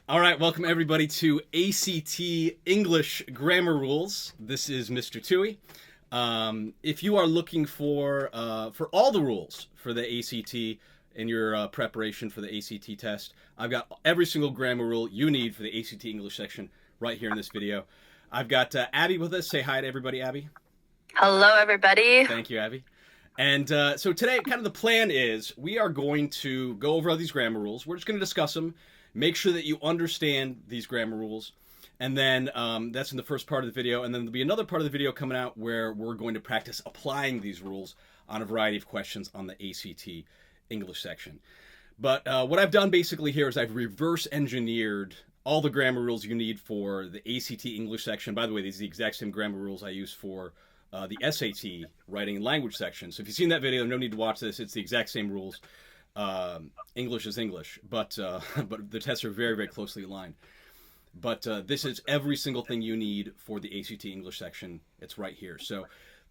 All right, welcome everybody to ACT English Grammar Rules. This is Mr. Tui. If you are looking for all the rules for the ACT in your preparation for the ACT test, I've got every single grammar rule you need for the ACT English section right here in this video. I've got Abby with us. Say hi to everybody, Abby. Hello, everybody. Thank you, Abby. And so today, kind of the plan is we are going to go over all these grammar rules. We're just going to discuss them. Make sure that you understand these grammar rules. And then that's in the first part of the video. And then there'll be another part of the video coming out where we're going to practice applying these rules on a variety of questions on the ACT English section. But what I've done basically here is I've reverse engineered all the grammar rules you need for the ACT English section. By the way, these are the exact same grammar rules I use for the SAT writing and language section. So if you've seen that video, no need to watch this. It's the exact same rules. English is English, but the tests are very, very closely aligned. But this is every single thing you need for the ACT English section. It's right here. So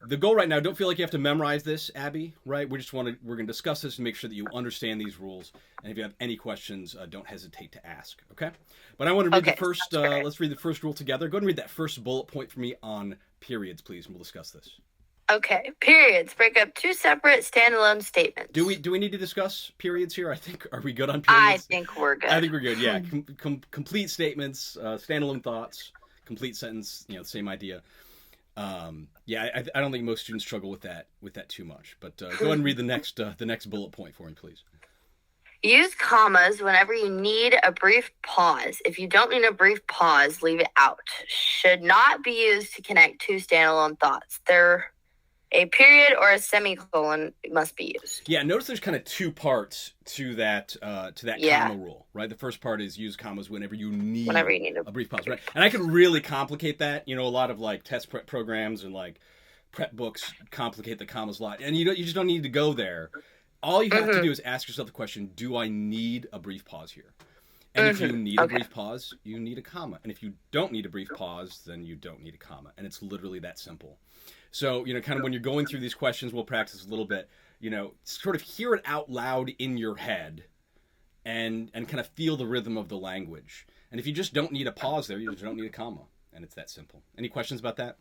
the goal right now, don't feel like you have to memorize this, Abby, right? We're going to discuss this and make sure that you understand these rules. And if you have any questions, don't hesitate to ask, okay? But I want to read the first, let's read the first rule together. Go ahead and read that first bullet point for me on periods, please, and we'll discuss this. Okay, periods break up two separate standalone statements. Do we need to discuss periods here? Are we good on periods? I think we're good. I think we're good. Yeah, complete statements, standalone thoughts, complete sentence. Same idea. I don't think most students struggle with that too much. But go ahead and read the next bullet point for me, please. Use commas whenever you need a brief pause. If you don't need a brief pause, leave it out. Should not be used to connect two standalone thoughts. A period or a semicolon must be used. Yeah, notice there's kind of two parts to that comma rule, right? The first part is use commas whenever you need a brief pause, right? And I can really complicate that. A lot of like test prep programs and like prep books complicate the commas a lot, and you just don't need to go there. All you have to do is ask yourself the question: do I need a brief pause here? And if you need a brief pause, you need a comma. And if you don't need a brief pause, then you don't need a comma. And it's literally that simple. So, kind of when you're going through these questions, we'll practice a little bit, sort of hear it out loud in your head and kind of feel the rhythm of the language. And if you just don't need a pause there, you just don't need a comma. And it's that simple. Any questions about that?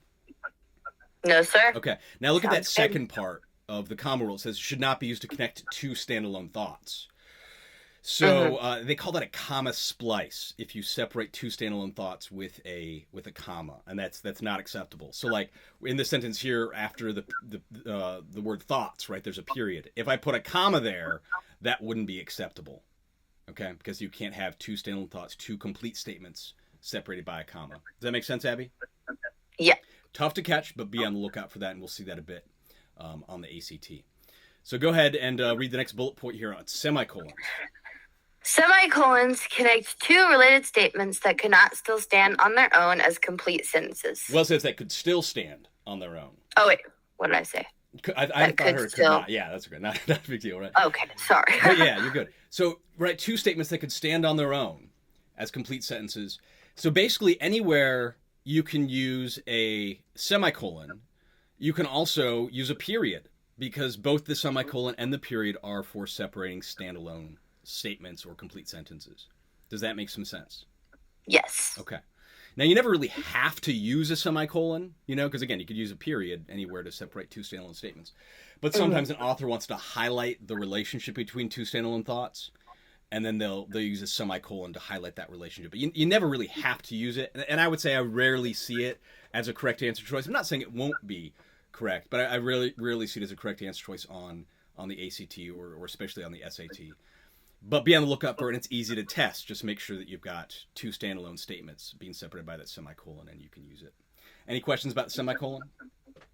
No, sir. Okay. Now look at that second part of the comma rule. It says should not be used to connect two standalone thoughts. So they call that a comma splice if you separate two standalone thoughts with a comma, and that's not acceptable. So like in the sentence here, after the word thoughts, right? There's a period. If I put a comma there, that wouldn't be acceptable, okay? Because you can't have two standalone thoughts, two complete statements separated by a comma. Does that make sense, Abby? Yeah. Tough to catch, but be on the lookout for that, and we'll see that a bit on the ACT. So go ahead and read the next bullet point here on semicolons. Semicolons connect two related statements that could not still stand on their own as complete sentences. Well, it says that could still stand on their own. Oh, wait. What did I say? I thought I heard could not. Yeah, that's okay. Not a big deal, right? Okay, sorry. But yeah, you're good. So, right, two statements that could stand on their own as complete sentences. So basically anywhere you can use a semicolon, you can also use a period because both the semicolon and the period are for separating standalone statements or complete sentences. Does that make some sense? Yes. Okay. Now, you never really have to use a semicolon, because again, you could use a period anywhere to separate two standalone statements. But sometimes an author wants to highlight the relationship between two standalone thoughts, and then they'll use a semicolon to highlight that relationship. But you never really have to use it. And I would say I rarely see it as a correct answer choice. I'm not saying it won't be correct, but I really rarely see it as a correct answer choice on the ACT or especially on the SAT. But be on the lookout for it, and it's easy to test. Just make sure that you've got two standalone statements being separated by that semicolon, and you can use it. Any questions about the semicolon?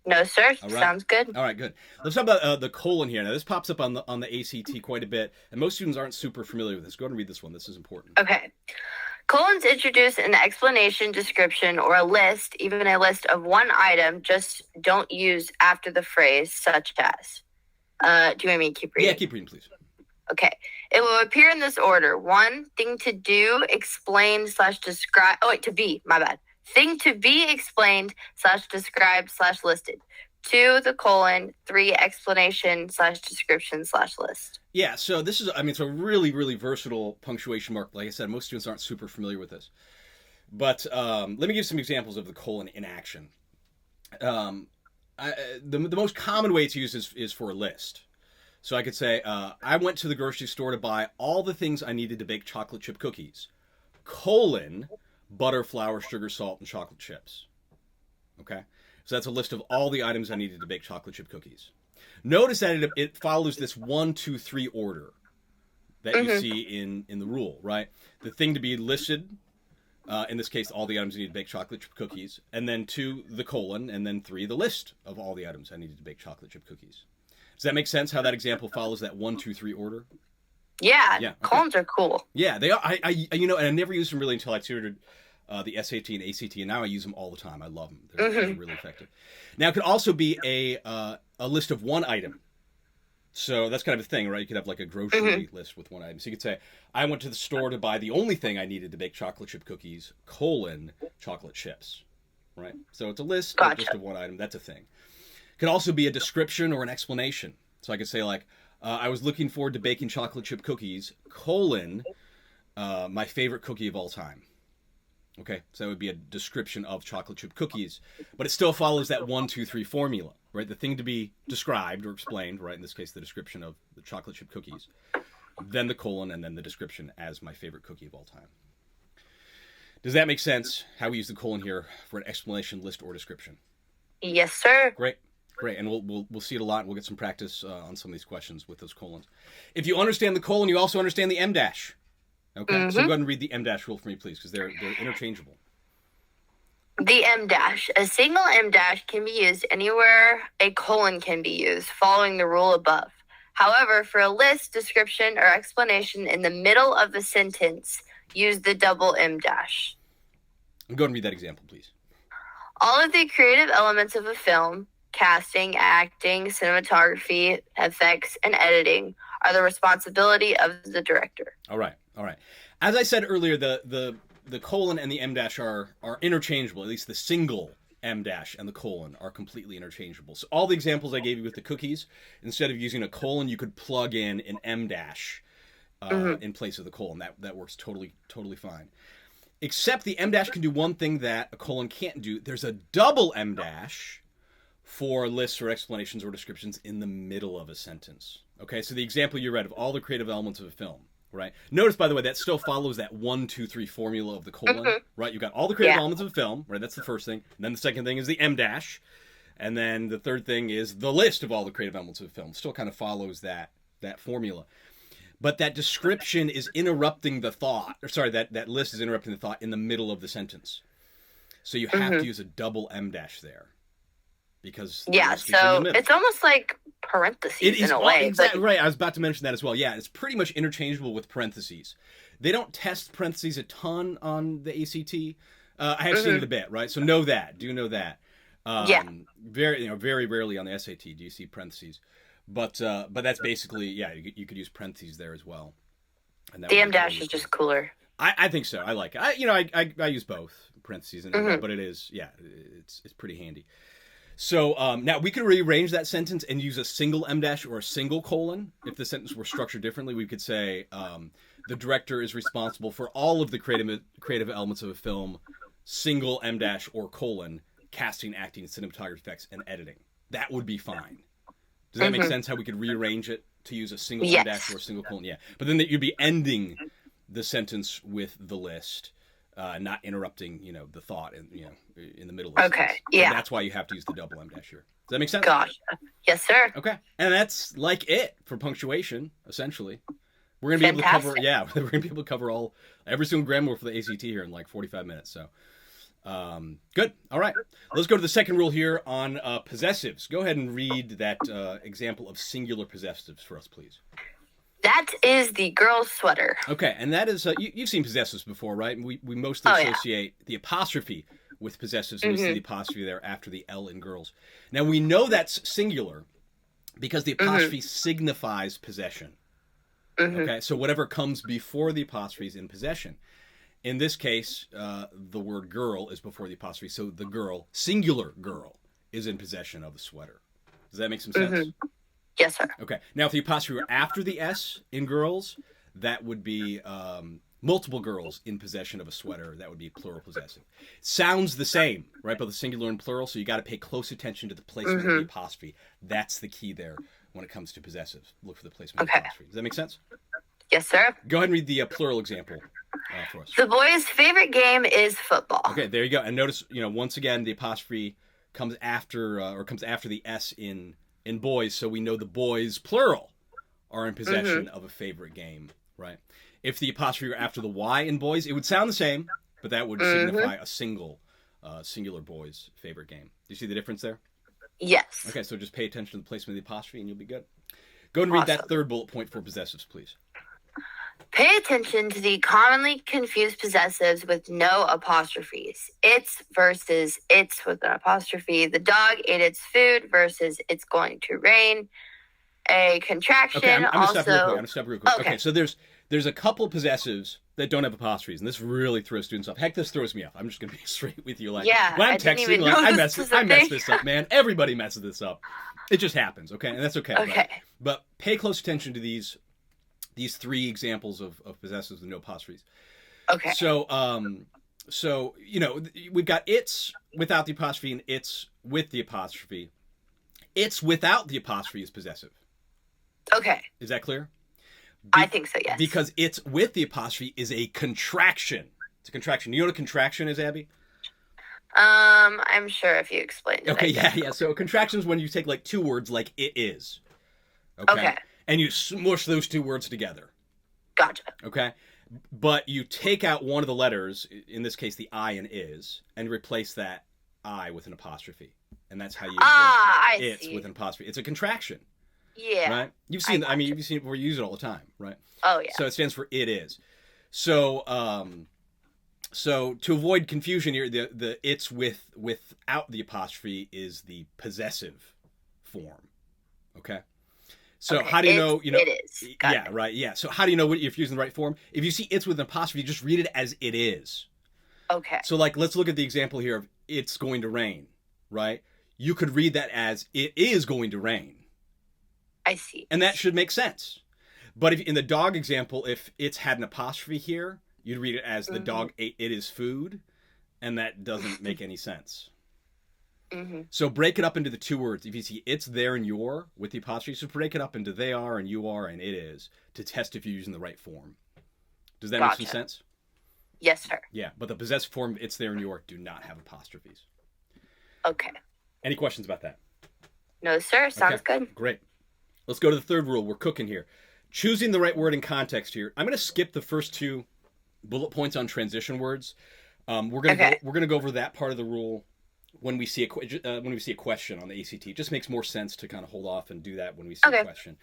No, sir. All right. Sounds good. All right, good. Let's talk about the colon here. Now, this pops up on the ACT quite a bit, and most students aren't super familiar with this. Go ahead and read this one. This is important. Okay. Colons introduce an explanation, description, or a list, even a list of one item. Just don't use after the phrase, such as. Do you want me to keep reading? Yeah, keep reading, please. Okay. It will appear in this order. 1, thing to do, explain / describe. Oh, wait, to be. My bad. Thing to be explained / described / listed. 2, the colon, 3, explanation/description/list. Yeah, so this is, I mean, it's a really, really versatile punctuation mark. Like I said, most students aren't super familiar with this. But let me give some examples of the colon in action. The most common way it's used is for a list. So I could say, I went to the grocery store to buy all the things I needed to bake chocolate chip cookies, colon, butter, flour, sugar, salt, and chocolate chips. Okay? So that's a list of all the items I needed to bake chocolate chip cookies. Notice that it follows this 1, 2, 3 order that you see in the rule, right? The thing to be listed, in this case, all the items you need to bake chocolate chip cookies, and then 2, the colon, and then 3, the list of all the items I needed to bake chocolate chip cookies. Does that make sense, how that example follows that 1, 2, 3 order? Yeah, okay. Colons are cool. Yeah, they are. And I never used them really until I tutored the SAT and ACT, and now I use them all the time. I love them. They're really effective. Now, it could also be a list of one item. So that's kind of a thing, right? You could have like a grocery list with one item. So you could say, I went to the store to buy the only thing I needed to bake chocolate chip cookies, colon, chocolate chips, right? So it's a list of one item. That's a thing. It could also be a description or an explanation. So I could say like, I was looking forward to baking chocolate chip cookies, colon, my favorite cookie of all time. Okay, so that would be a description of chocolate chip cookies, but it still follows that 1, 2, 3 formula, right? The thing to be described or explained, right? In this case, the description of the chocolate chip cookies, then the colon, and then the description as my favorite cookie of all time. Does that make sense, how we use the colon here for an explanation, list, or description? Yes, sir. Great. And we'll see it a lot. We'll get some practice on some of these questions with those colons. If you understand the colon, you also understand the em dash. Okay, so go ahead and read the em dash rule for me, please, because they're interchangeable. The em dash. A single em dash can be used anywhere a colon can be used, following the rule above. However, for a list, description, or explanation in the middle of a sentence, use the double em dash. Go ahead and read that example, please. All of the creative elements of a film, casting, acting, cinematography, effects, and editing, are the responsibility of the director. All right. As I said earlier, the colon and the em dash are interchangeable. At least the single em dash and the colon are completely interchangeable. So all the examples I gave you with the cookies, instead of using a colon, you could plug in an em dash in place of the colon. That works totally fine. Except the em dash can do one thing that a colon can't do. There's a double em dash for lists or explanations or descriptions in the middle of a sentence. Okay, so the example you read of all the creative elements of a film, right? Notice, by the way, that still follows that 1, 2, 3 formula of the colon, right? You've got all the creative elements of a film, right? That's the first thing. And then the second thing is the em dash. And then the third thing is the list of all the creative elements of a film. Still kind of follows that formula. But that description is interrupting the thought. Or sorry, that list is interrupting the thought in the middle of the sentence. So you have to use a double em dash there. Because so it's almost like parentheses in a way. Exactly right. I was about to mention that as well. Yeah, it's pretty much interchangeable with parentheses. They don't test parentheses a ton on the ACT. I have seen it a bit, right? So know that. Do know that. Very rarely on the SAT do you see parentheses. But that's basically, you could use parentheses there as well. And the em dash is just cooler. I think so. I like it. I use both parentheses, but it is, it's pretty handy. So now we could rearrange that sentence and use a single em dash or a single colon. If the sentence were structured differently, we could say the director is responsible for all of the creative elements of a film, single em dash or colon, casting, acting, cinematography, effects, and editing. That would be fine. Does that make sense? How we could rearrange it to use a single em dash or a single colon? Yeah, but then you'd be ending the sentence with the list. Not interrupting, the thought in the middle of the sentence. Yeah. And that's why you have to use the double em dash here. Does that make sense? Gosh. Yes, sir. Okay. And that's like it for punctuation, essentially. We're gonna be able to cover we're gonna be able to cover every single grammar for the ACT here in like 45 minutes. So good. All right. Let's go to the second rule here on possessives. Go ahead and read that example of singular possessives for us, please. That is the girl's sweater. Okay, and that is, you've seen possessives before, right? We mostly associate the apostrophe with possessives, and we see the apostrophe there after the L in girls. Now, we know that's singular because the apostrophe signifies possession. Okay, so whatever comes before the apostrophe is in possession. In this case, the word girl is before the apostrophe, so the girl, singular girl, is in possession of a sweater. Does that make some sense? Mm-hmm. Yes, sir. Okay. Now, if the apostrophe were after the S in girls, that would be multiple girls in possession of a sweater. That would be plural possessive. Sounds the same, right? But the singular and plural, so you got to pay close attention to the placement of the apostrophe. That's the key there when it comes to possessive. Look for the placement of the apostrophe. Does that make sense? Yes, sir. Go ahead and read the plural example for us. The boys' favorite game is football. Okay, there you go. And notice, once again, the apostrophe comes after the S in boys, so we know the boys, plural, are in possession of a favorite game, right? If the apostrophe were after the Y in boys, it would sound the same, but that would signify a singular boy's favorite game. Do you see the difference there? Yes. Okay, so just pay attention to the placement of the apostrophe and you'll be good. Go and read that third bullet point for possessives, please. Pay attention to the commonly confused possessives with no apostrophes. It's versus it's with an apostrophe. The dog ate its food versus it's going to rain. A contraction. Okay, I'm gonna also. stop real quick. Okay, so there's a couple possessives that don't have apostrophes, and this really throws students off. Heck, this throws me off. I'm just gonna be straight with you. When I'm texting, I mess this up, man. Everybody messes this up. It just happens, okay, and that's okay. Okay. But pay close attention to these three examples of possessives with no apostrophes. Okay. So we've got it's without the apostrophe and it's with the apostrophe. It's without the apostrophe is possessive. Okay. Is that clear? I think so, yes. Because it's with the apostrophe is a contraction. It's a contraction. You know what a contraction is, Abby? I'm sure if you explained it. Okay, yeah. So a contraction is when you take like two words like it is. Okay. And you smush those two words together. Gotcha. Okay. But you take out one of the letters, in this case the I in is, and replace that I with an apostrophe. And that's how you get it's with an apostrophe. It's a contraction. Yeah. Right? You've seen it before. You use it all the time, right? Oh, yeah. So it stands for it is. So so to avoid confusion here, the it's without the apostrophe is the possessive form. Okay? So how do you know, it is. Yeah, right. Yeah. So how do you know if you're using the right form? If you see it's with an apostrophe, just read it as it is. Okay. So let's look at the example here of it's going to rain, right? You could read that as it is going to rain. I see. And that should make sense. But if in the dog example, if it's had an apostrophe here, you'd read it as the dog ate it is food, and that doesn't make any sense. So break it up into the two words. If you see it's there and your with the apostrophe, so break it up into they are and you are and it is to test if you're using the right form. Does that make some sense? Yes, sir. Yeah, but the possessive form it's there and your do not have apostrophes. Okay. Any questions about that? No, sir. Sounds good. Great. Let's go to the third rule. We're cooking here. Choosing the right word in context here. I'm going to skip the first two bullet points on transition words. We're going to go over that part of the rule when we see a question on the ACT. It just makes more sense to kind of hold off and do that when we see a question.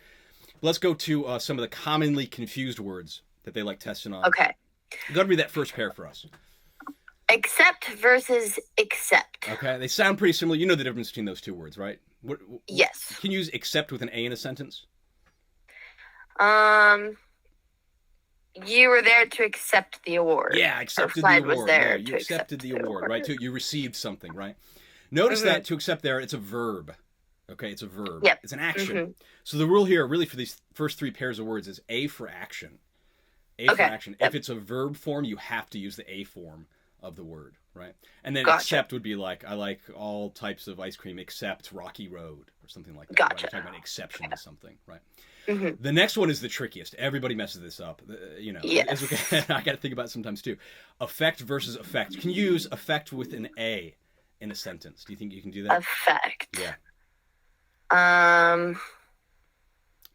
Let's go to some of the commonly confused words that they like testing on. Okay. Go ahead and read that first pair for us. Accept versus accept. Okay, they sound pretty similar. You know the difference between those two words, right? Yes. Can you use accept with an A in a sentence? You were there to accept the award. Yeah, accepted the award. Was there you accepted the award, right? You received something, right? Notice that to accept there, it's a verb. Okay, it's a verb. Yep. It's an action. So the rule here, really, for these first three pairs of words is A for action. A for action. Yep. If it's a verb form, you have to use the A form of the word, right? And then accept would be like, I like all types of ice cream except Rocky Road or something like that. Gotcha. Right? You're talking about exception to something, right? The next one is the trickiest. Everybody messes this up. Yes. It's okay. I got to think about it sometimes too. Affect versus effect. Can you use affect with an A in a sentence? Do you think you can do that? Affect. Yeah.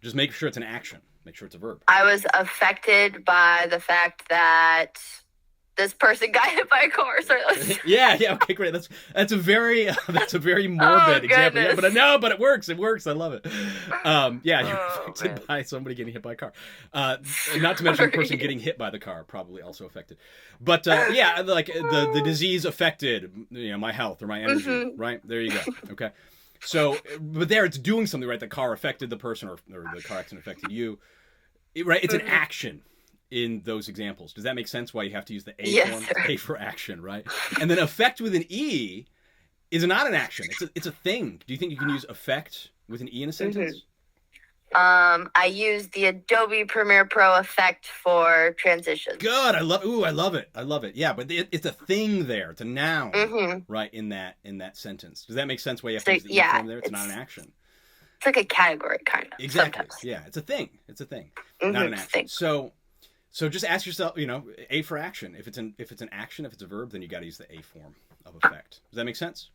Just make sure it's an action. Make sure it's a verb. I was affected by the fact that this person got hit by a car. Sorry. yeah. Okay, great. That's a very morbid example. Yeah, but it works. It works. I love it. You're affected by somebody getting hit by a car. Not to mention the person getting hit by the car probably also affected. But like the disease affected my health or my energy. Right there you go. Okay. So, but there it's doing something, right? The car affected the person, or the car accident affected you, right? It's an action in those examples. Does that make sense? Why you have to use the A form? Sir. A for action, right? And then affect with an E is not an action. It's a thing. Do you think you can use effect with an E in a sentence? I use the Adobe Premiere Pro effect for transitions. Good. I love it. I love it. Yeah, but it's a thing there. It's a noun, right, in that sentence. Does that make sense why you have to use the E form there? It's not an action. It's like a category, kind of. Exactly. Sometimes. Yeah, it's a thing. It's a thing. Not an action. So just ask yourself, A for action. If it's an action, if it's a verb, then you got to use the A form of effect. Does that make sense?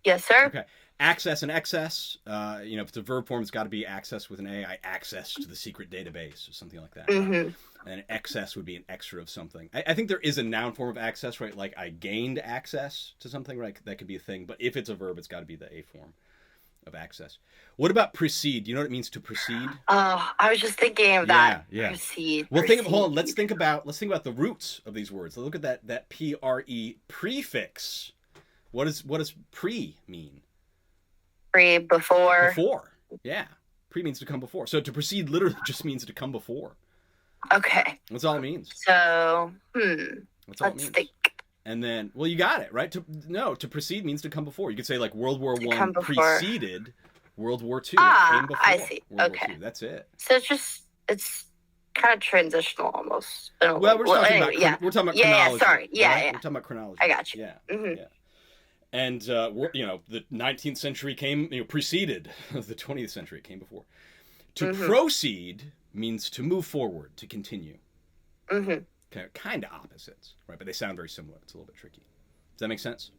Yes, sir. Okay. Access and excess. If it's a verb form, it's got to be access with an A. I accessed the secret database or something like that. Right? And excess would be an extra of something. I think there is a noun form of access, right? Like I gained access to something, right? That could be a thing. But if it's a verb, it's got to be the A form of access. What about precede? Do you know what it means to precede? Oh, I was just thinking of that. Yeah. Precede. Well, hold on. Let's think about the roots of these words. Look at that pre prefix. What does pre mean? Pre, before. Before. Yeah. Pre means to come before. So to precede literally just means to come before. Okay. That's all it means. So, That's all it means. think. And then, well, you got it, right? To precede means to come before. You could say like World War I preceded World War II. Came before I see. World War II. That's it. So it's kind of transitional almost. Well, we're talking about chronology. Yeah, sorry. Right? Yeah. We're talking about chronology. I got you. Yeah. Yeah. And the 19th century preceded the 20th century. It came before. To proceed means to move forward, to continue. Kind of opposites, right? But they sound very similar. It's a little bit tricky. Does that make sense?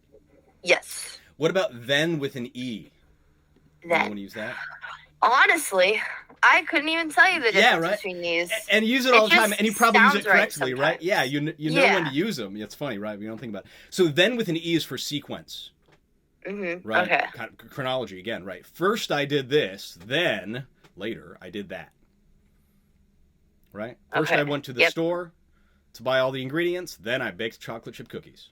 Yes. What about then with an E? Then. You want to use that? Honestly, I couldn't even tell you the difference between these. And use it all the time, and you probably use it correctly, right? Yeah, you know when to use them. It's funny, right? We don't think about it. So then with an E is for sequence. Right? Okay. Kind of chronology again, right? First I did this, then later I did that. Right? First I went to the store to buy all the ingredients, then I baked chocolate chip cookies.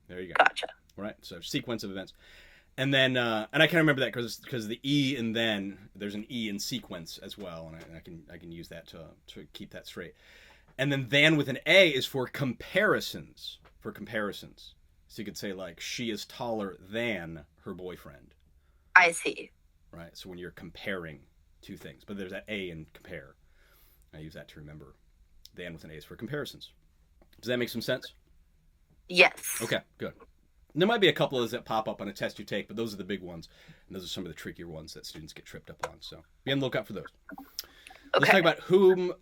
There you go. Gotcha. Right? So sequence of events. And then, and I can remember that because the E and then, there's an E in sequence as well, and I can use that to keep that straight. And then with an A is for comparisons. So you could say like, she is taller than her boyfriend. I see. Right? So when you're comparing two things, but there's that A in compare. I use that to remember. Then with an A is for comparisons. Does that make some sense? Yes. Okay, good. There might be a couple of those that pop up on a test you take, but those are the big ones. And those are some of the trickier ones that students get tripped up on. So be on the lookout for those. Let's talk about who,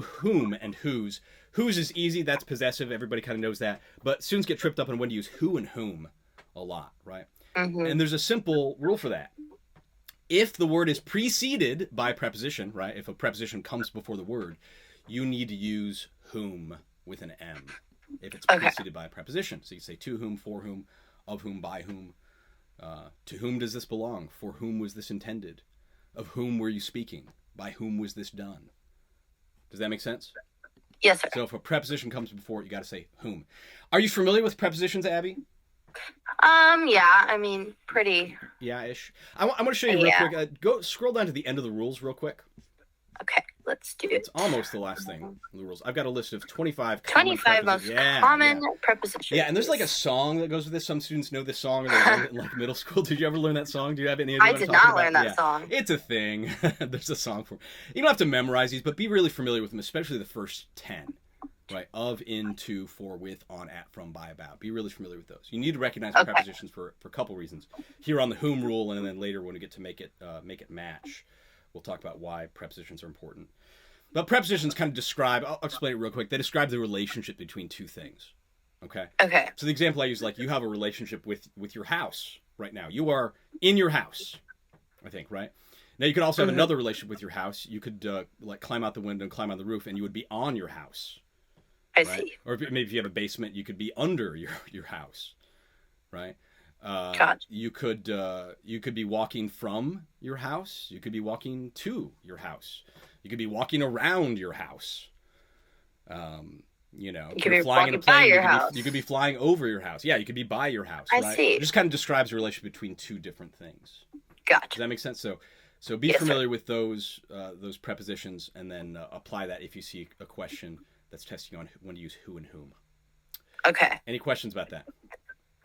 whom, and whose. Whose is easy. That's possessive. Everybody kind of knows that. But students get tripped up on when to use who and whom a lot, right? And there's a simple rule for that. If the word is preceded by preposition, right? If a preposition comes before the word, you need to use whom with an M. If it's preceded by a preposition. So you say to whom, for whom, of whom, by whom. To whom does this belong? For whom was this intended? Of whom were you speaking? By whom was this done? Does that make sense? Yes, sir. So if a preposition comes before it, you got to say whom. Are you familiar with prepositions, Abby? Yeah, I mean, pretty. Yeah-ish. I want to show you real quick. Go scroll down to the end of the rules real quick. Okay, let's do it. It's almost the last thing in the rules. I've got a list of 25 most common prepositions. Yeah, and there's like a song that goes with this. Some students know this song, or they learned it in like middle school. Did you ever learn that song? Do you have any idea? I did not learn that song. It's a thing. There's a song for it. You don't have to memorize these, but be really familiar with them, especially the first 10. Right? Of, in, to, for, with, on, at, from, by, about. Be really familiar with those. You need to recognize prepositions for a couple reasons. Here on the whom rule, and then later when we get to make it match, we'll talk about why prepositions are important. But prepositions kind of describe, I'll explain it real quick. They describe the relationship between two things. Okay? Okay. So the example I use, like, you have a relationship with your house right now. You are in your house, I think, right? Now, you could also have another relationship with your house. You could, like, climb out the window and climb on the roof, and you would be on your house. I see. Or maybe if you have a basement, you could be under your house, right? Gotcha. You could be walking from your house. You could be walking to your house. You could be walking around your house. You could be flying in a plane. By your house. You could be flying over your house. Yeah, you could be by your house. I right? see. It just kind of describes the relationship between two different things. Gotcha. Does that make sense? So be familiar with those prepositions, and then apply that if you see a question that's testing on when to use who and whom. Okay. Any questions about that?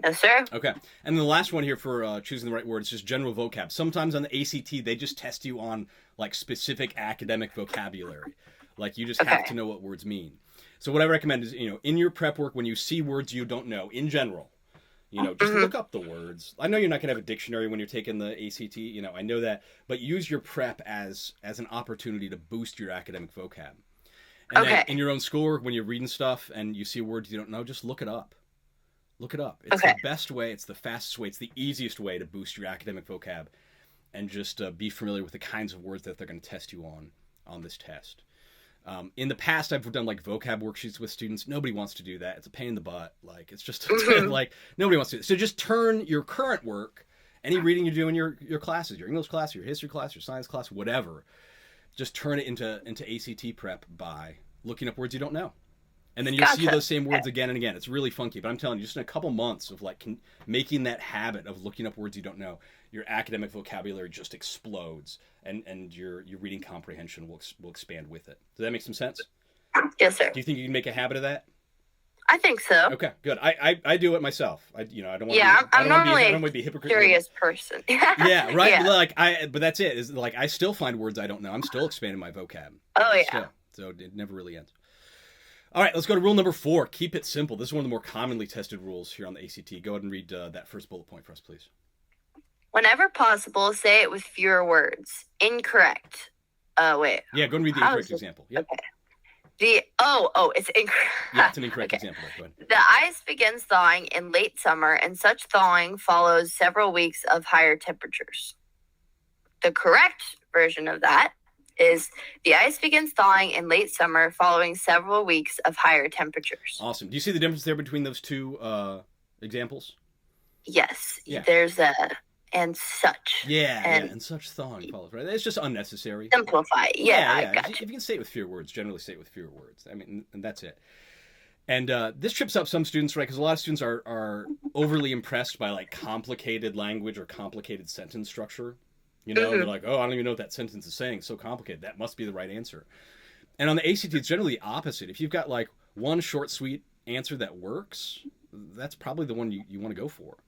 No, sir. Okay. And then the last one here for choosing the right word is just general vocab. Sometimes on the ACT, they just test you on like specific academic vocabulary. Like you just have Okay. to know what words mean. So what I recommend is, in your prep work, when you see words you don't know, in general, just look up the words. I know you're not going to have a dictionary when you're taking the ACT, I know that, but use your prep as an opportunity to boost your academic vocab. And then in your own schoolwork, when you're reading stuff and you see words you don't know, just look it up. Look it up. It's the best way. It's the fastest way. It's the easiest way to boost your academic vocab, and just be familiar with the kinds of words that they're going to test you on this test. In the past, I've done like vocab worksheets with students. Nobody wants to do that. It's a pain in the butt. Like it's just like nobody wants to do it. So just turn your current work, any reading you do in your classes, your English class, your history class, your science class, whatever, just turn it into ACT prep by looking up words you don't know. And then you'll see those same words again and again. It's really funky, but I'm telling you, just in a couple months of like making that habit of looking up words you don't know, your academic vocabulary just explodes, and your reading comprehension will expand with it. Does that make some sense? Yes, sir. Do you think you can make a habit of that? I think so. Okay, good. I do it myself. I don't want. Yeah, I don't want to be a hypocrite. Curious person. Yeah, right. Yeah. Like but that's it. Is like I still find words I don't know. I'm still expanding my vocab. Oh yeah. So it never really ends. All right, let's go to rule number 4. Keep it simple. This is one of the more commonly tested rules here on the ACT. Go ahead and read that first bullet point for us, please. Whenever possible, say it with fewer words. Incorrect. Wait. Yeah, go and read the incorrect example. Yep. Okay. It's incorrect. Yeah, it's an incorrect example. Go ahead. The ice begins thawing in late summer, and such thawing follows several weeks of higher temperatures. The correct version of that is the ice begins thawing in late summer following several weeks of higher temperatures. Awesome. Do you see the difference there between those two examples? Yes. Yeah. There's and such. Yeah, and such thawing follows, right? It's just unnecessary. Simplify. Yeah. I gotcha. If you can say it with fewer words, generally say it with fewer words. I mean, and that's it. And this trips up some students, right? Because a lot of students are overly impressed by like complicated language or complicated sentence structure. They're like, oh, I don't even know what that sentence is saying. It's so complicated. That must be the right answer. And on the ACT, it's generally the opposite. If you've got like one short, sweet answer that works, that's probably the one you want to go for.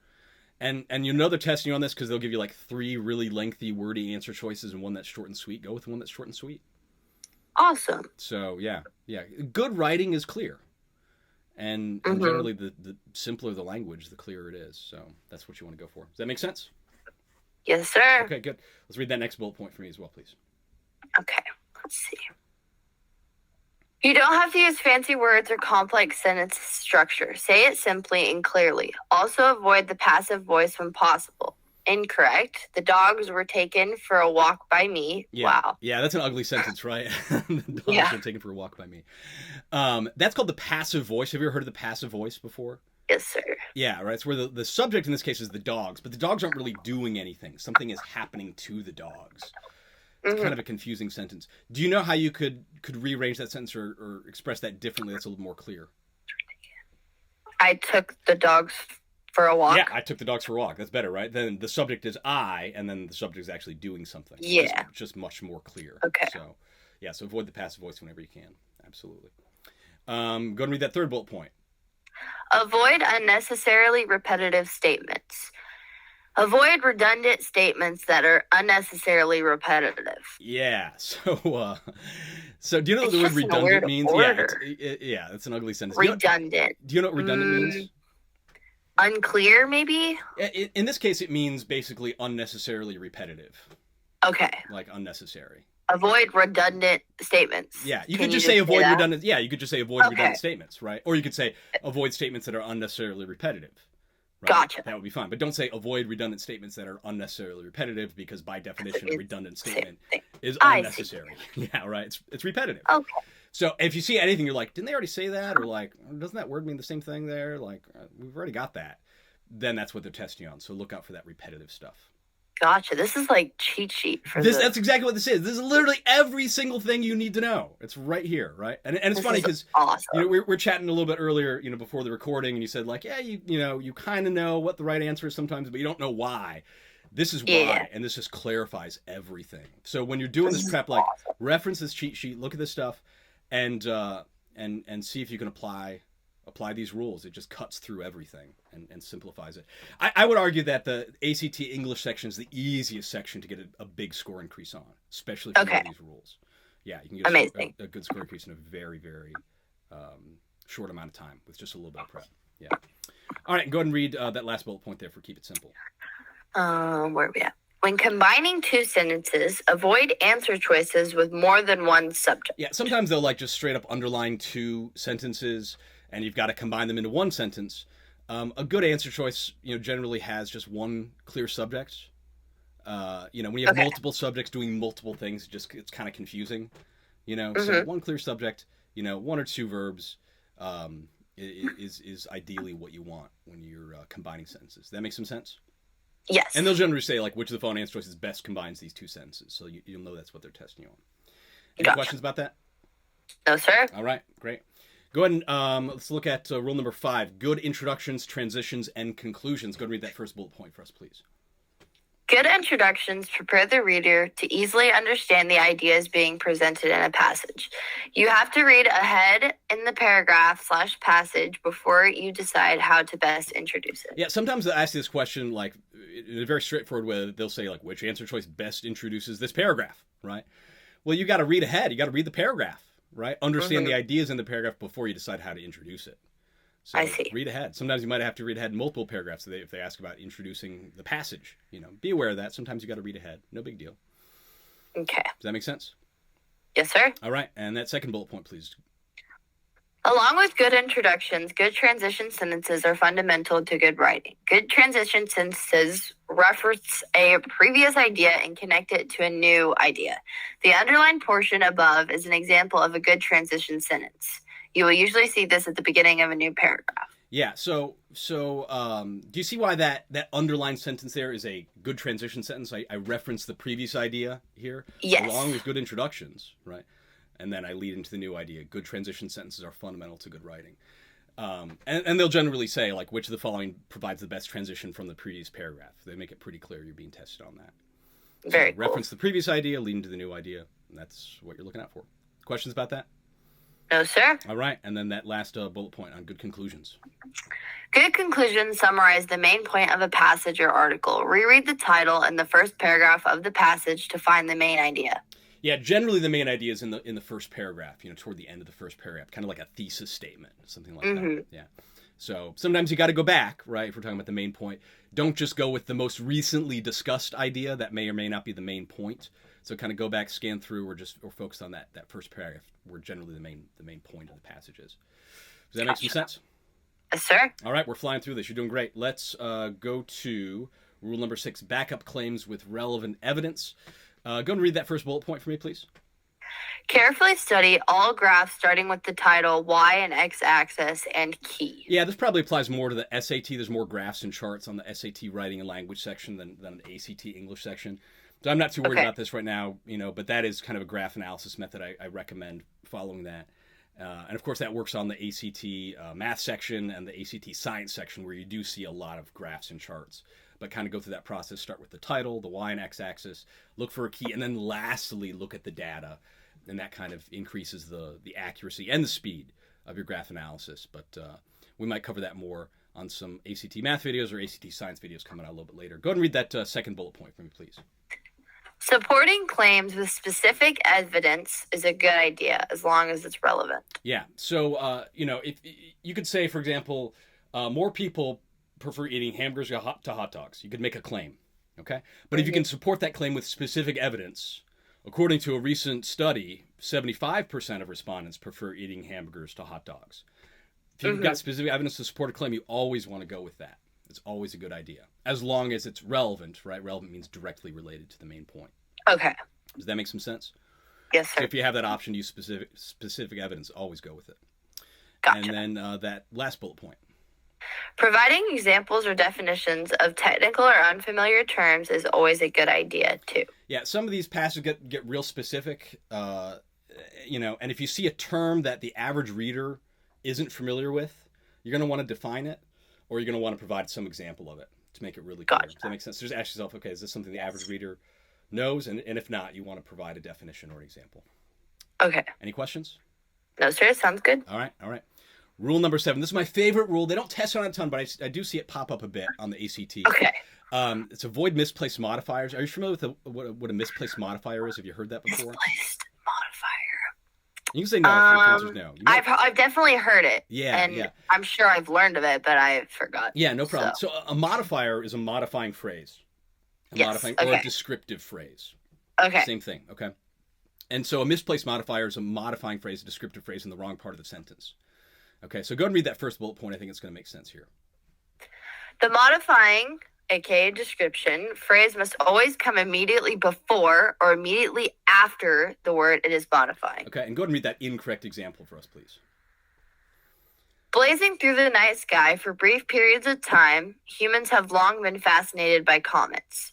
And they're testing you on this because they'll give you like 3 really lengthy, wordy answer choices and one that's short and sweet. Go with the one that's short and sweet. Awesome. So, yeah. Good writing is clear. And generally, the simpler the language, the clearer it is. So that's what you want to go for. Does that make sense? Yes, sir. Okay, good. Let's read that next bullet point for me as well, please. Okay, let's see. You don't have to use fancy words or complex sentence structure. Say it simply and clearly. Also avoid the passive voice when possible. Incorrect. The dogs were taken for a walk by me. Yeah. Wow. Yeah, that's an ugly sentence, right? The dogs were taken for a walk by me. That's called the passive voice. Have you ever heard of the passive voice before? Yes, sir. Yeah, right. It's where the subject in this case is the dogs, but the dogs aren't really doing anything. Something is happening to the dogs. It's kind of a confusing sentence. Do you know how you could rearrange that sentence or express that differently that's a little more clear? I took the dogs for a walk. Yeah, I took the dogs for a walk. That's better, right? Then the subject is I, and then the subject is actually doing something. Yeah. It's just much more clear. Okay. So avoid the passive voice whenever you can. Absolutely. Go and read that third bullet point. Avoid unnecessarily repetitive statements. Avoid redundant statements that are unnecessarily repetitive. Yeah. So do you know what the word redundant means? Yeah, it's an ugly sentence. Redundant. Do you know what redundant means? Unclear, maybe? In this case, it means basically unnecessarily repetitive. Okay. Like unnecessary. Avoid redundant statements. Yeah, you could just say avoid redundant. Yeah, you could just say avoid redundant statements, right? Or you could say avoid statements that are unnecessarily repetitive. Right? Gotcha. That would be fine. But don't say avoid redundant statements that are unnecessarily repetitive because by definition, a redundant statement is unnecessary. Yeah, right. It's repetitive. Okay. So if you see anything, you're like, didn't they already say that? Or like, doesn't that word mean the same thing there? Like, we've already got that. Then that's what they're testing you on. So look out for that repetitive stuff. Gotcha. This is like cheat sheet for this. That's exactly what this is. This is literally every single thing you need to know. It's right here, right? And it's funny because awesome. We're chatting a little bit earlier, before the recording, and you said like, yeah, you kind of know what the right answer is sometimes, but you don't know why. This is why, and this just clarifies everything. So when you're doing this prep, like reference this cheat sheet, look at this stuff, and see if you can apply Apply these rules. It just cuts through everything and simplifies it. I would argue that the ACT English section is the easiest section to get a big score increase on, especially if you know these rules. Yeah, you can get a good score increase in a very, very short amount of time with just a little bit of prep. Yeah. All right, go ahead and read that last bullet point there for keep it simple. Where are we at? When combining two sentences, avoid answer choices with more than one subject. Yeah, sometimes they'll like just straight up underline two sentences, and you've got to combine them into one sentence. A good answer choice, generally has just one clear subject. When you have multiple subjects doing multiple things, it's kind of confusing. So one clear subject, one or two verbs, is ideally what you want when you're combining sentences. Does that make some sense? Yes. And they'll generally say, like, which of the following answer choices best combines these two sentences. So you'll know that's what they're testing you on. Any questions about that? No, sir. All right, great. Go ahead and let's look at rule number 5. Good introductions, transitions, and conclusions. Go ahead and read that first bullet point for us, please. Good introductions prepare the reader to easily understand the ideas being presented in a passage. You have to read ahead in the paragraph/passage before you decide how to best introduce it. Yeah, sometimes they ask this question like in a very straightforward way. They'll say like, which answer choice best introduces this paragraph, right? Well, you got to read ahead. You got to read the paragraph, right? Understand the ideas in the paragraph before you decide how to introduce it. So I see. Read ahead. Sometimes you might have to read ahead in multiple paragraphs if they ask about introducing the passage. Be aware of that. Sometimes you got to read ahead. No big deal. Okay. Does that make sense? Yes, sir. All right. And that second bullet point, please. Along with good introductions, good transition sentences are fundamental to good writing. Good transition sentences reference a previous idea and connect it to a new idea. The underlined portion above is an example of a good transition sentence. You will usually see this at the beginning of a new paragraph. Yeah, so do you see why that underlined sentence there is a good transition sentence? I reference the previous idea here, yes, along with good introductions, right? And then I lead into the new idea. Good transition sentences are fundamental to good writing. And they'll generally say, like, which of the following provides the best transition from the previous paragraph? They make it pretty clear you're being tested on that. Very cool. Reference the previous idea, lead into the new idea, and that's what you're looking out for. Questions about that? No, sir. All right, and then that last bullet point on good conclusions. Good conclusions summarize the main point of a passage or article. Reread the title and the first paragraph of the passage to find the main idea. Yeah, generally the main idea is in the first paragraph, toward the end of the first paragraph, kind of like a thesis statement, something like that. Yeah. So sometimes you got to go back, right? If we're talking about the main point, don't just go with the most recently discussed idea that may or may not be the main point. So kind of go back, scan through, or focus on that first paragraph, where generally the main point of the passage is. Does that make some sense? Yes, sir. All right, we're flying through this. You're doing great. Let's go to rule number 6: backup claims with relevant evidence. Go and read that first bullet point for me, please. Carefully study all graphs starting with the title, Y and X axis, and key. Yeah, this probably applies more to the SAT. There's more graphs and charts on the SAT writing and language section than the ACT English section. So I'm not too worried about this right now, but that is kind of a graph analysis method. I recommend following that. And of course, that works on the ACT math section and the ACT science section, where you do see a lot of graphs and charts. But kind of go through that process. Start with the title, the Y and X axis, look for a key, and then lastly, look at the data. And that kind of increases the accuracy and the speed of your graph analysis. But we might cover that more on some ACT math videos or ACT science videos coming out a little bit later. Go ahead and read that second bullet point for me, please. Supporting claims with specific evidence is a good idea as long as it's relevant. Yeah. So, if you could say, for example, more people prefer eating hamburgers to hot dogs. You could make a claim, okay? But if you can support that claim with specific evidence, according to a recent study, 75% of respondents prefer eating hamburgers to hot dogs. If you've got specific evidence to support a claim, you always want to go with that. It's always a good idea, as long as it's relevant, right? Relevant means directly related to the main point. Okay. Does that make some sense? Yes, sir. So if you have that option, use specific evidence. Always go with it. Gotcha. And then that last bullet point. Providing examples or definitions of technical or unfamiliar terms is always a good idea, too. Yeah, some of these passages get real specific, and if you see a term that the average reader isn't familiar with, you're going to want to define it, or you're going to want to provide some example of it to make it really clear. Gotcha. Does that make sense? So just ask yourself, okay, is this something the average reader knows? And if not, you want to provide a definition or an example. Okay. Any questions? No, sir. Sounds good. All right. Rule number 7. This is my favorite rule. They don't test on it a ton, but I do see it pop up a bit on the ACT. Okay. It's avoid misplaced modifiers. Are you familiar with what a misplaced modifier is? Have you heard that before? Misplaced modifier. You can say no if your answer's no. I've definitely heard it. Yeah, and yeah. I'm sure I've learned of it, but I forgot. Yeah, no problem. So a modifier is a modifying phrase. Modifying or a descriptive phrase. Okay. Same thing, okay? And so a misplaced modifier is a modifying phrase, a descriptive phrase in the wrong part of the sentence. Okay, so go ahead and read that first bullet point. I think it's going to make sense here. The modifying, aka description, phrase must always come immediately before or immediately after the word it is modifying. Okay, and go ahead and read that incorrect example for us, please. Blazing through the night sky for brief periods of time, humans have long been fascinated by comets.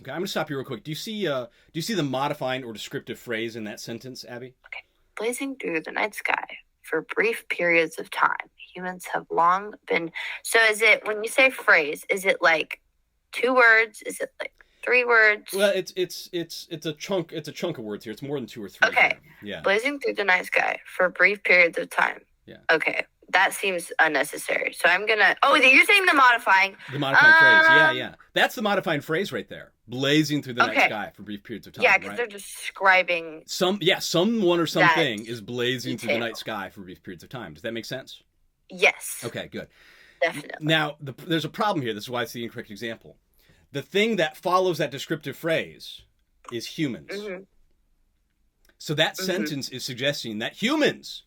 Okay, I'm going to stop you real quick. Do you see the modifying or descriptive phrase in that sentence, Abby? Okay. Blazing through the night sky for brief periods of time, humans have long been. So is it, when you say phrase, is it like 2 words? Is it like 3 words? Well, it's a chunk of words here. It's more than 2 or 3. Okay. Here. Yeah. Blazing through the night sky for brief periods of time. Yeah. Okay. That seems unnecessary. So I'm gonna. Oh, you're saying the modifying. The modifying phrase. Yeah. That's the modifying phrase right there. Blazing through the night sky for brief periods of time. Yeah, because they're describing. Someone or something is blazing through the night sky for brief periods of time. Does that make sense? Yes. Okay, good. Definitely. Now, there's a problem here. This is why it's the incorrect example. The thing that follows that descriptive phrase is humans. Mm-hmm. So that sentence is suggesting that humans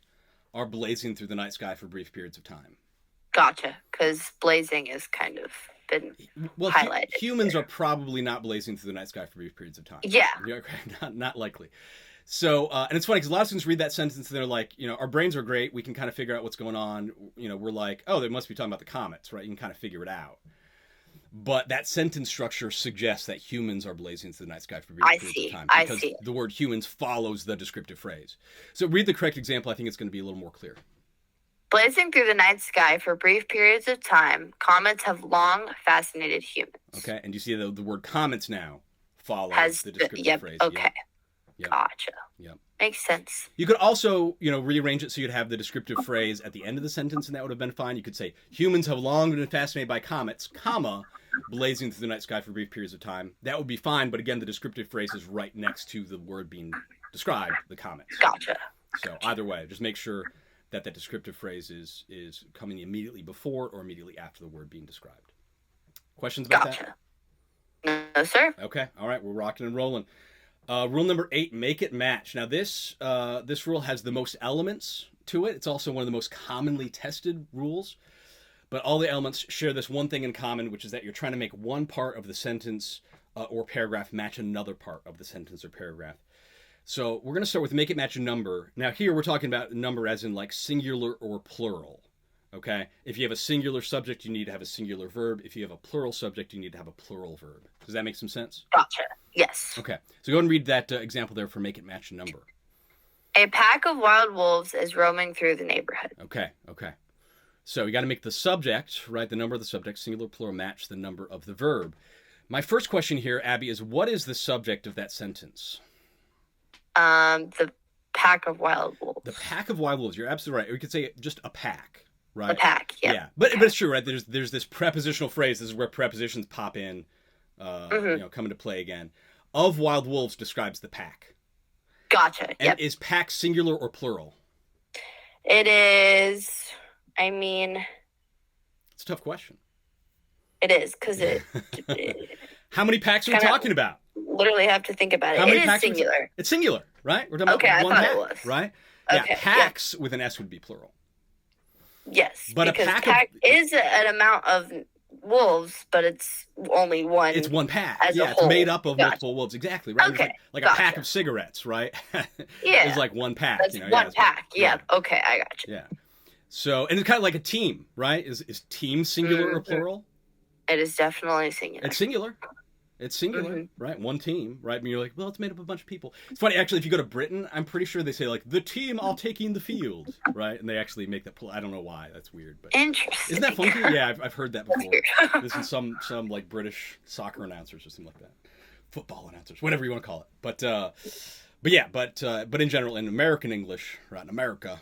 are blazing through the night sky for brief periods of time. Gotcha, because blazing is kind of been highlighted. Humans are probably not blazing through the night sky for brief periods of time. Yeah. Not likely. So, and it's funny because a lot of students read that sentence and they're like, our brains are great. We can kind of figure out what's going on. We're like, oh, they must be talking about the comets, right? You can kind of figure it out. But that sentence structure suggests that humans are blazing through the night sky for brief periods of time. Because the word humans follows the descriptive phrase. So read the correct example. I think it's going to be a little more clear. Blazing through the night sky for brief periods of time, comets have long fascinated humans. Okay, and you see the word comets now follows the descriptive phrase. Okay. Yep. Gotcha. Yep. Makes sense. You could also, rearrange it so you'd have the descriptive phrase at the end of the sentence, and that would have been fine. You could say, humans have long been fascinated by comets, comma, blazing through the night sky for brief periods of time. That would be fine, but again, the descriptive phrase is right next to the word being described, the comets. Gotcha. So either way, just make sure that descriptive phrase is coming immediately before or immediately after the word being described. Questions about that? No, sir. Okay. All right. We're rocking and rolling. Rule number 8, make it match. Now this rule has the most elements to it. It's also one of the most commonly tested rules. But all the elements share this one thing in common, which is that you're trying to make one part of the sentence or paragraph match another part of the sentence or paragraph. So we're going to start with make it match a number. Now here we're talking about number as in like singular or plural. Okay? If you have a singular subject, you need to have a singular verb. If you have a plural subject, you need to have a plural verb. Does that make some sense? Gotcha. Yes. Okay. So go ahead and read that example there for make it match a number. A pack of wild wolves is roaming through the neighborhood. Okay. So you got to make the subject, right, the number of the subject, singular, plural, match the number of the verb. My first question here, Abby, is what is the subject of that sentence? The pack of wild wolves. The pack of wild wolves. You're absolutely right. We could say just a pack, right? A pack, yeah. Yeah, but it's true, right? There's this prepositional phrase. This is where prepositions pop in, come into play again. Of wild wolves describes the pack. Gotcha. And is pack singular or plural? It is. It's a tough question. It is because it. How many packs are we talking about? Literally have to think about it. How many it is singular. It's singular, right? We're talking about one I thought pack, it was. right? Okay, yeah, packs with an S would be plural. Yes, but because a pack is an amount of wolves, but it's only one. It's one pack. As a whole. It's made up of multiple wolves. Exactly, right? Okay, like a pack of cigarettes, right? Yeah, it's like one pack. That's one pack. Yeah. Okay, I got you. Yeah. So, and it's kind of like a team, right? Is team singular or plural? It is definitely singular. It's singular. It's singular, right? One team, right? And you're like, well, it's made up of a bunch of people. It's funny, actually, if you go to Britain, I'm pretty sure they say, like, the team all taking the field, right? And they actually make that, I don't know why. That's weird. But interesting. Isn't that funky? Yeah, I've heard that before. This is some like, British soccer announcers or something like that. Football announcers, whatever you want to call it. But in general, in American English, right, in America,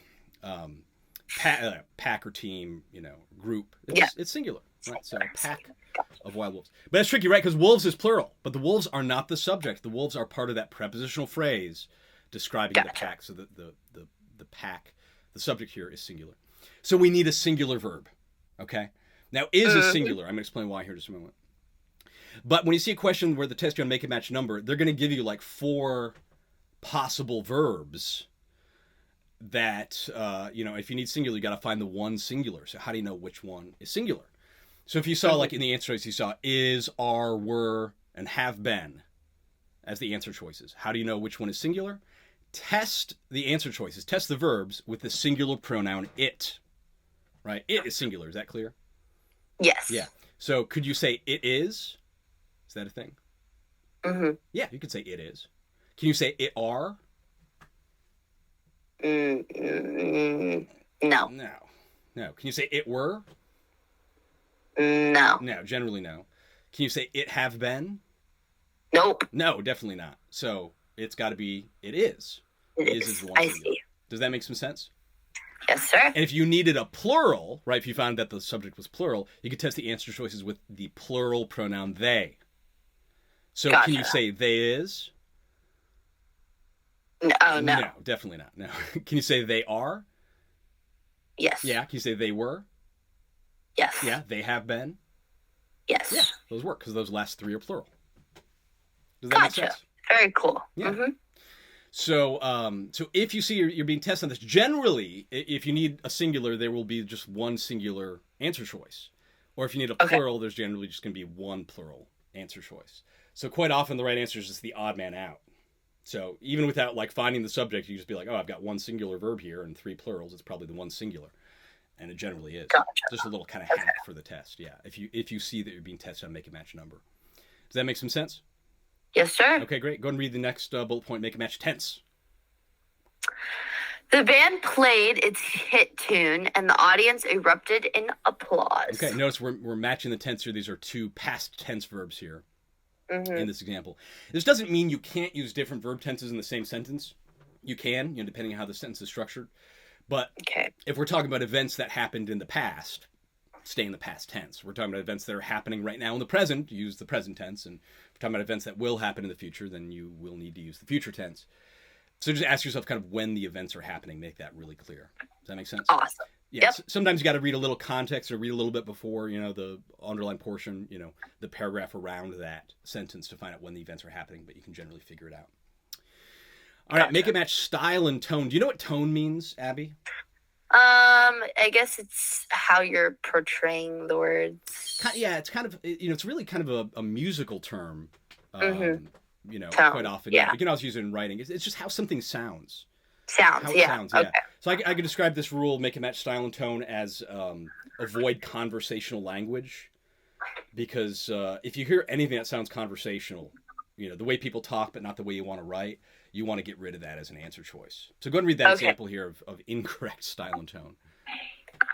pack or team, group. Yeah. It's singular, right? So pack of wild wolves. But it's tricky, right? Because wolves is plural, but the wolves are not the subject. The wolves are part of that prepositional phrase describing the pack. So the pack, the subject here is singular. So we need a singular verb, okay? Now, is singular. I'm going to explain why here in just a moment. But when you see a question where the test you on make it match number, they're going to give you like 4 possible verbs that, if you need singular, you got to find the one singular. So how do you know which one is singular? So if you saw, like in the answer choice, you saw is, are, were, and have been as the answer choices. How do you know which one is singular? Test the answer choices. Test the verbs with the singular pronoun it. Right? It is singular. Is that clear? Yes. Yeah. So could you say it is? Is that a thing? Mm-hmm. Yeah, you could say it is. Can you say it are? No. No. Can you say it were? No. No, generally no. Can you say it have been? Nope. No, definitely not. So it's got to be it is. It is one singular. See. Does that make some sense? Yes, sir. And if you needed a plural, right, if you found that the subject was plural, you could test the answer choices with the plural pronoun they. So Gotcha. Can you say they is? No. No, definitely not. No. Can you say they are? Yes. Yeah. Can you say they were? Yes. Yeah. They have been? Yes. Yeah. Those work because those last 3 are plural. Does that make sense? Very cool. Yeah. Mm-hmm. So if you see you're being tested on this, generally, if you need a singular, there will be just one singular answer choice. Or if you need a plural, there's generally just going to be one plural answer choice. So quite often the right answer is just the odd man out. So even without like finding the subject, you just be like, oh, I've got one singular verb here and 3 plurals. It's probably the one singular. And it generally is. Gotcha. Just a little kind of hack for the test. Yeah. If you see that you're being tested on make a match number. Does that make some sense? Yes, sir. Okay, great. Go ahead and read the next bullet point, make a match tense. The band played its hit tune, and the audience erupted in applause. Okay, notice we're matching the tense here. These are 2 past tense verbs here in this example. This doesn't mean you can't use different verb tenses in the same sentence. You can, depending on how the sentence is structured. But if we're talking about events that happened in the past, stay in the past tense. We're talking about events that are happening right now in the present, use the present tense. And if we're talking about events that will happen in the future, then you will need to use the future tense. So just ask yourself kind of when the events are happening. Make that really clear. Does that make sense? Awesome. Yeah. Yep. Sometimes you got to read a little context or read a little bit before, the underlined portion, the paragraph around that sentence to find out when the events are happening, but you can generally figure it out. All right. Make it match style and tone. Do you know what tone means, Abby? I guess it's how you're portraying the words. Yeah, it's kind of, it's really kind of a musical term. Tone. Quite often. Yeah. You can also use it in writing. It's just how something sounds. Sounds. Okay. So I could describe this rule, make it match style and tone, as avoid conversational language. Because if you hear anything that sounds conversational, the way people talk but not the way you want to write, you want to get rid of that as an answer choice. So go ahead and read that example here of incorrect style and tone.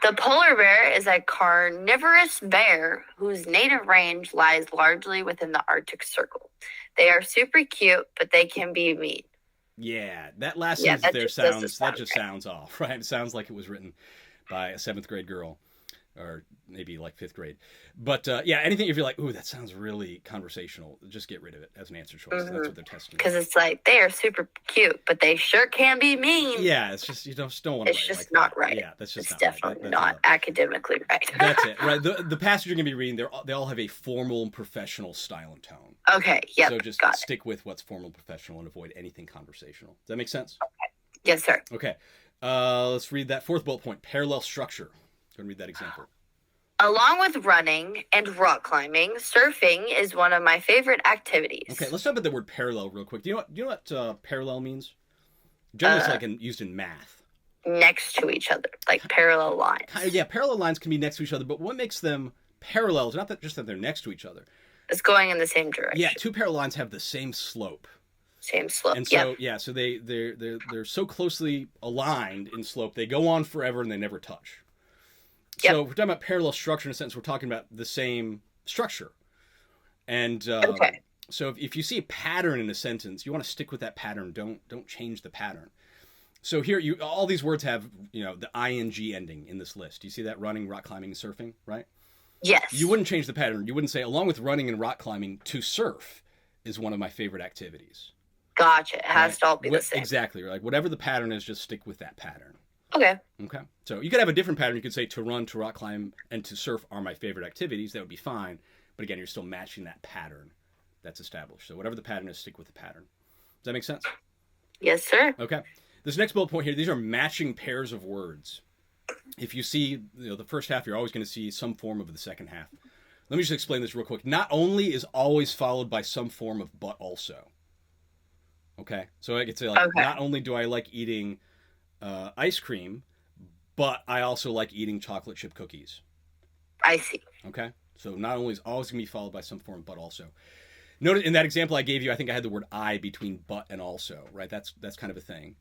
The polar bear is a carnivorous bear whose native range lies largely within the Arctic Circle. They are super cute, but they can be mean. Yeah, that last sentence there sounds off, right? It sounds like it was written by a 7th grade girl. Or maybe like 5th grade. But anything if you're like, ooh, that sounds really conversational, just get rid of it as an answer choice. That's what they're testing. Because it's like, they are super cute, but they sure can be mean. Yeah, it's just, just don't want to. It's just not right. Yeah, that's just it's definitely not academically right. That's it, right? The passage you're going to be reading, they all have a formal and professional style and tone. Okay, yep, so just stick with what's formal and professional and avoid anything conversational. Does that make sense? Okay. Yes, sir. Okay. Let's read that 4th bullet point, parallel structure. Go and read that example. Along with running and rock climbing, surfing is one of my favorite activities. Okay, let's talk about the word parallel real quick. Do you know what parallel means? Generally, it's used in math. Next to each other, like parallel lines. Yeah, parallel lines can be next to each other, but what makes them parallel is not that just that they're next to each other. It's going in the same direction. Yeah, 2 parallel lines have the same slope. Same slope. And so so they're so closely aligned in slope, they go on forever and they never touch. So if we're talking about parallel structure in a sense, we're talking about the same structure. And so if you see a pattern in a sentence, you want to stick with that pattern. Don't change the pattern. So here, all these words have, the ing ending in this list. You see that? Running, rock climbing, and surfing, right? Yes. You wouldn't change the pattern. You wouldn't say, along with running and rock climbing, to surf is one of my favorite activities. Gotcha. It has to all be the same. Exactly. Like whatever the pattern is, just stick with that pattern. Okay. Okay. So you could have a different pattern. You could say to run, to rock climb, and to surf are my favorite activities. That would be fine. But again, you're still matching that pattern that's established. So whatever the pattern is, stick with the pattern. Does that make sense? Yes, sir. Okay. This next bullet point here, these are matching pairs of words. If you see the first half, you're always going to see some form of the second half. Let me just explain this real quick. Not only is always followed by some form of but also. Okay? So I could say, like, not only do I like eating ice cream, but I also like eating chocolate chip cookies. I see. Okay? So not only is always going to be followed by some form, but also. Notice in that example I gave you, I think I had the word I between but and also, right? That's kind of a thing.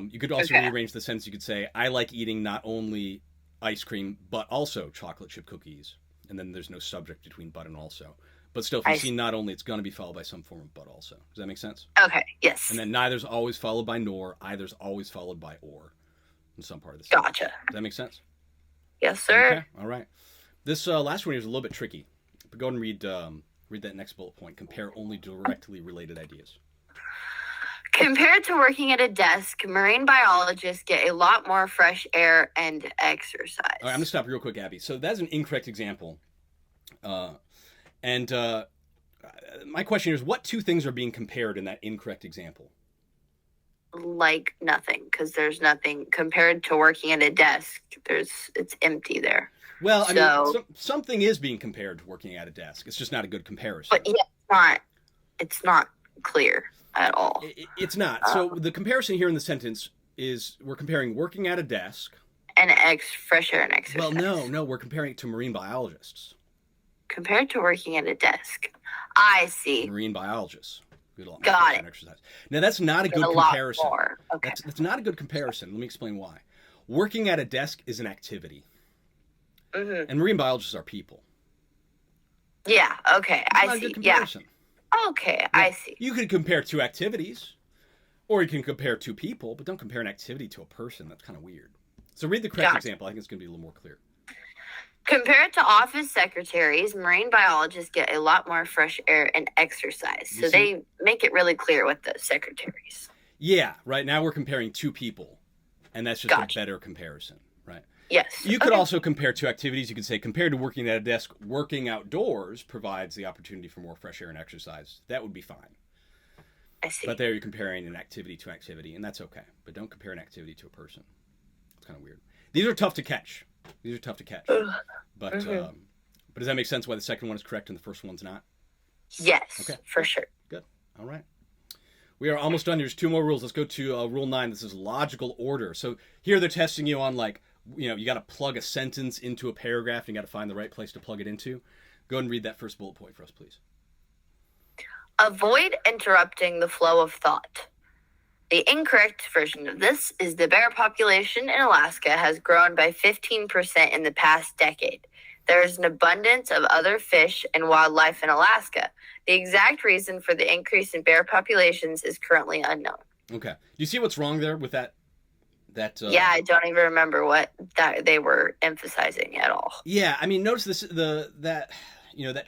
You could also rearrange the sentence. You could say, I like eating not only ice cream, but also chocolate chip cookies. And then there's no subject between but and also. But still, if you see not only, it's going to be followed by some form of but also. Does that make sense? Okay, yes. And then neither's always followed by nor. Either's always followed by or in some part of the sentence. Gotcha. Does that make sense? Yes, sir. Okay, all right. This last one here is a little bit tricky. But go ahead and read that next bullet point. Compare only directly related ideas. Compared to working at a desk, marine biologists get a lot more fresh air and exercise. All right, I'm going to stop real quick, Abby. So that's an incorrect example. And my question is, what two things are being compared in that incorrect example? Like nothing, because there's nothing. Compared to working at a desk, it's empty there. Well, I mean, something is being compared to working at a desk. It's just not a good comparison. But yeah, it's not clear at all. It's not. So the comparison here in the sentence is we're comparing working at a desk and fresh air and exercise. Well, no, we're comparing it to marine biologists. Compared to working at a desk. I see. Marine biologists. Got it. Exercise. Now, that's not a good comparison. Lot more. Okay. That's not a good comparison. Let me explain why. Working at a desk is an activity. Mm-hmm. And marine biologists are people. Yeah, okay. It's not a good comparison. Yeah. Okay, now, I see. You could compare two activities, or you can compare two people, but don't compare an activity to a person. That's kind of weird. So read the correct example. I think it's going to be a little more clear. Compared to office secretaries, marine biologists get a lot more fresh air and exercise. So they make it really clear with the secretaries. Yeah, right. Now we're comparing two people, and that's just a better comparison, right? Yes. You could also compare two activities. You could say, compared to working at a desk, working outdoors provides the opportunity for more fresh air and exercise. That would be fine. I see. But there you're comparing an activity to activity, and that's okay. But don't compare an activity to a person. It's kind of weird. These are tough to catch. But does that make sense why the second one is correct and the first one's not? Yes, okay. For sure. Good. All right. We are almost done. There's two more rules. Let's go to Rule 9. This is logical order. So here they're testing you on, like, you got to plug a sentence into a paragraph and you got to find the right place to plug it into. Go ahead and read that first bullet point for us, please. Avoid interrupting the flow of thought. The incorrect version of this is the bear population in Alaska has grown by 15% in the past decade. There is an abundance of other fish and wildlife in Alaska. The exact reason for the increase in bear populations is currently unknown. Okay. Do you see what's wrong there with that? Yeah, I don't even remember what that they were emphasizing at all. Yeah, I mean, notice this that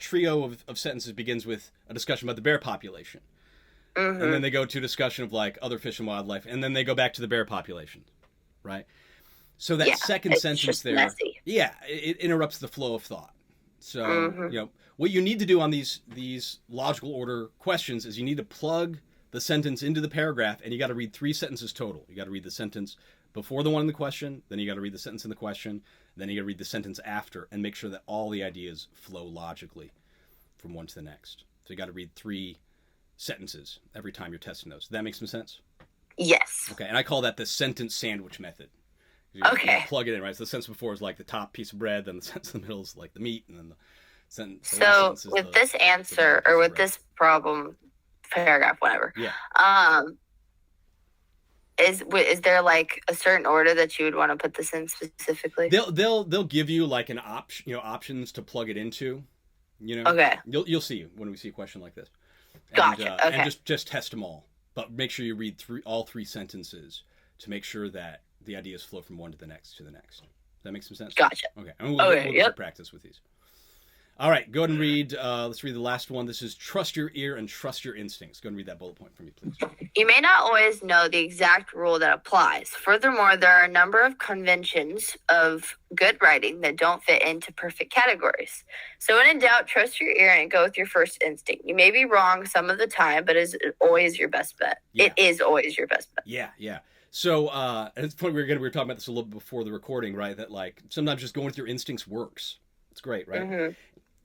trio of sentences begins with a discussion about the bear population. Mm-hmm. And then they go to a discussion of, like, other fish and wildlife, and then they go back to the bear population, right? So that second sentence there, messy. It interrupts the flow of thought. So, what you need to do on these logical order questions is you need to plug the sentence into the paragraph, and you got to read 3 sentences total. You got to read the sentence before the one in the question, then you got to read the sentence in the question, then you got to read the sentence after, and make sure that all the ideas flow logically from one to the next. So you got to read 3 sentences every time you're testing those. Does that make some sense? Yes. Okay, and I call that the sentence sandwich method. You plug it in, right? So the sentence before is like the top piece of bread, then the sentence in the middle is like the meat, and then the sentence. So with this answer, or with this problem, paragraph, whatever. Yeah. Is there like a certain order that you would want to put this in specifically? They'll give you like an option, options to plug it into. Okay. You'll see when we see a question like this. And, gotcha. Okay. And just test them all, but make sure you read all 3 sentences to make sure that the ideas flow from one to the next to the next. Does that make some sense? Gotcha. Okay. And we'll practice with these. All right. Go ahead and read. Let's read the last one. This is trust your ear and trust your instincts. Go ahead and read that bullet point for me, please. You may not always know the exact rule that applies. Furthermore, there are a number of conventions of good writing that don't fit into perfect categories. So when in doubt, trust your ear and go with your first instinct. You may be wrong some of the time, but it's always your best bet. Yeah. It is always your best bet. Yeah, yeah. So at this point, we were talking about this a little bit before the recording, right? That like sometimes just going with your instincts works. It's great, right? Mm-hmm.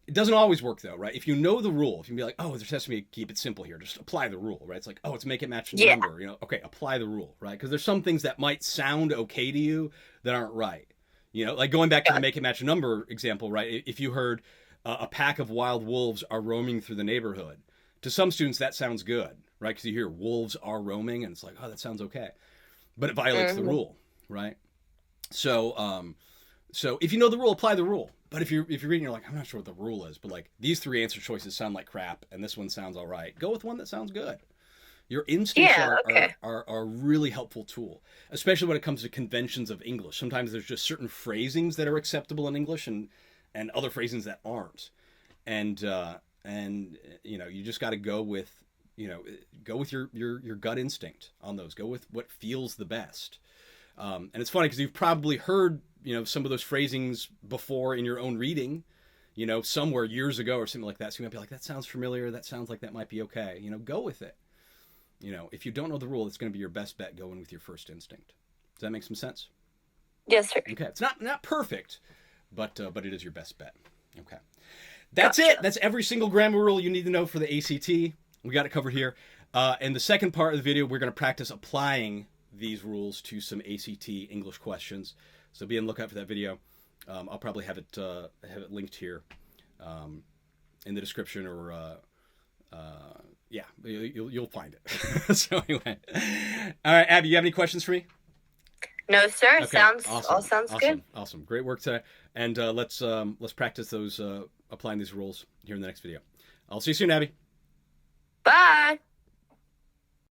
It doesn't always work though, right? If you know the rule, if you can be like, oh, there has to be, keep it simple here, just apply the rule, right? It's like, oh, it's make it match the number, you know? Okay, apply the rule, right? Because there's some things that might sound okay to you that aren't right. You know, like going back to the make it match a number example, right? If you heard a pack of wild wolves are roaming through the neighborhood, to some students that sounds good, right? Because you hear wolves are roaming, and it's like, oh, that sounds okay, but it violates the rule, right? So, so if you know the rule, apply the rule. But if you're reading, you're like, I'm not sure what the rule is, but like these three answer choices sound like crap, and this one sounds all right. Go with one that sounds good. Your instincts are a really helpful tool, especially when it comes to conventions of English. Sometimes there's just certain phrasings that are acceptable in English, and other phrasings that aren't. And you know, you just got to go with your gut instinct on those. Go with what feels the best. And it's funny because you've probably heard, you know, some of those phrasings before in your own reading, you know, somewhere years ago or something like that. So you might be like, that sounds familiar. That sounds like that might be okay. You know, go with it. You know, if you don't know the rule, it's going to be your best bet going with your first instinct. Does that make some sense? Yes, sir. Okay. It's not perfect, but it is your best bet. Okay. That's it. That's every single grammar rule you need to know for the ACT. We got it covered here. In the second part of the video, we're going to practice applying these rules to some ACT English questions. So be on the lookout for that video. I'll probably have it linked here in the description, or yeah, you'll find it. So anyway, all right, Abby, you have any questions for me? No, sir. Okay. All sounds good. Awesome, great work today. And let's practice those applying these rules here in the next video. I'll see you soon, Abby.